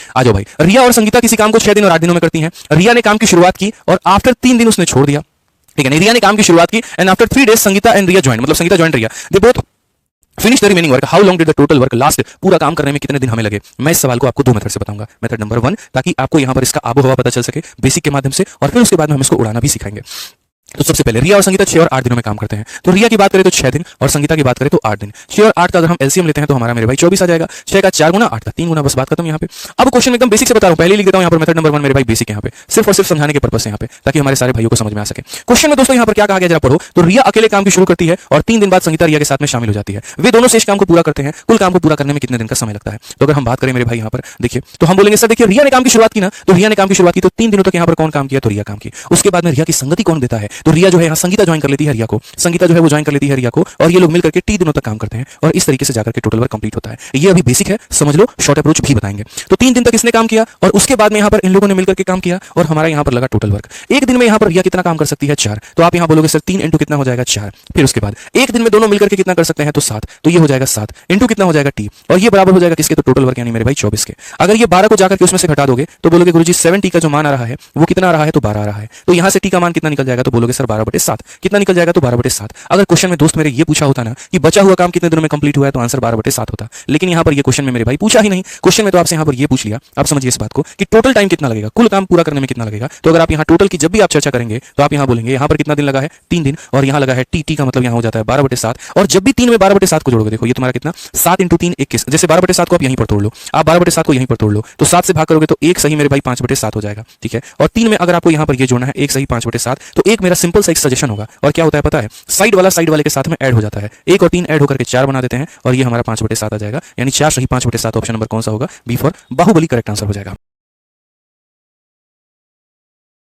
आ जाओ भाई, रिया और संगीता किसी काम को 6 दिन और 8 दिनों में करती हैं। रिया ने काम की शुरुआत की और आफ्टर 3 दिन उसने छोड़ दिया, ठीक है। रिया ने काम की शुरुआत की and after 3 days Sangeeta and Riya join, मतलब Sangeeta join Riya, they both finish the remaining work. How long did the total work last, पूरा काम करने में कितने दिन हमें लगे। मैं इस सवाल को आपको 2 मेथड से बताऊंगा। मेथड नंबर 1, ताकि आपको यहां पर इसका आबो हवा पता चल सके बेसिक के माध्यम से, और फिर उसके बाद में हम इसको उड़ाना भी सिखाएंगे। तो सबसे पहले रिया और संगीता 6 और 8 दिनों में काम करते हैं। तो रिया की बात करें तो 6 दिन और संगीता की बात करें तो 8 दिन। 6 और 8 का अगर हम एलसीएम लेते हैं तो हमारा मेरे भाई 24 आ जाएगा। 6 का 4 गुना, 8 का 3 गुना, बस बात खत्म यहाँ पे। अब क्वेश्चन एकदम बेसिक से बता रहा हूं, पहले लिख देता हूं यहाँ पर मेथड नंबर 1 मेरे भाई बेसिक यहाँ पे, सिर्फ और सिर्फ समझाने के पर्पस से यहाँ पे, ताकि हमारे सारे भाइयों को समझ में आ सके। क्वेश्चन में दोस्तों यहाँ पर क्या कहा गया जरा पढ़ो। तो रिया अकेले काम की शुरू करती है और 3 दिन बाद संगीता रिया के साथ में शामिल हो जाती है। वे दोनों शेष काम को पूरा करते हैं। कुल काम को पूरा करने में कितने दिन का समय लगता है। तो अगर हम बात करें मेरे भाई यहाँ पर देखिए, तो हम बोलेंगे सर देखिए रिया ने काम की शुरुआत की ना, तो रिया ने काम की शुरुआत की तो 3 दिनों तक यहाँ पर कौन काम किया, तो रिया काम की। उसके बाद में रिया की संगति कौन देता है, तो रिया जो है यहाँ संगीता ज्वाइन कर लेती है रिया को, संगीता जो है वो ज्वाइन कर लेती है रिया को, और ये लोग मिलकर के 3 दिनों तक काम करते हैं और इस तरीके से जाकर के टोटल वर्क कंप्लीट होता है। ये अभी बेसिक है, समझ लो, शॉर्ट अप्रोच भी बताएंगे। तो 3 दिन तक इसने काम किया और उसके बाद में यहाँ पर इन लोगों ने मिलकर के काम किया और हमारा यहाँ पर लगा टोटल वर्क। एक दिन में यहाँ पर रिया कितना काम कर सकती है, 4। तो आप यहाँ बोलोगे सर 3 इंटू कितना हो जाएगा, 4। फिर उसके बाद एक दिन में दोनों मिलकर के कितना कर सकते हैं, तो 7। तो ये हो जाएगा 7 इंटू कितना हो जाएगा, टी, और ये बराबर हो जाएगा किसके, तो टोटल वर्क यानी मेरे भाई 24 के। अगर ये 12 को जाकर के उसमें से घटा दोगे तो बोलोगे गुरुजी 7 टी का जो मान आ रहा है वो कितना आ रहा है, तो 12 आ रहा है। तो यहाँ से टी का मान कितना निकल जाएगा, तो बोलोगे सर 12/7। कितना निकल जाएगा, तो 12/7। अगर क्वेश्चन में दोस्त मेरे ये पूछा होता ना कि बचा हुआ काम कितने दिनों में कंप्लीट हुआ है, तो आंसर 12/7 होता। लेकिन यहाँ पर ये क्वेश्चन में मेरे भाई पूछा ही नहीं। क्वेश्चन में तो आपसे यहाँ पर ये पूछ लिया, आप समझिए इस बात को कि टोटल टाइम कितना लगेगा, कुल काम पूरा करने में कितना लगेगा। तो अगर आप यहाँ टोटल की जब भी आप चर्चा करेंगे तो आप यहाँ बोलेंगे यहाँ पर कितना दिन लगा है, 3 दिन, और यहाँ लगा है टी, टी का मतलब यहाँ हो जाता है 12/7। और जब भी 3 में 12/7 को जोड़ोगे, देखो ये तुम्हारा कितना, 7 इंटू 3 21। जैसे 12/7 को आप यहीं पर तोड़ लो, आप 12/7 को यहीं पर तोड़ लो, तो 7 से भाग करोगे तो 1 सही मेरे भाई 5/7 हो जाएगा, ठीक है। और 3 में अगर आपको यहाँ पर ये जोड़ना है 1 सही 5/7, तो एक मेरा सिंपल सा एक सजेशन होगा, और क्या होता है पता है, साइड वाला साइड वाले के साथ में ऐड हो जाता है। 1 और 3 ऐड होकर के 4 बना देते हैं और ये हमारा 5/7 आ जाएगा, यानी 4 सही 5/7। ऑप्शन नंबर कौन सा होगा, B for Baahubali, correct answer हो जाएगा।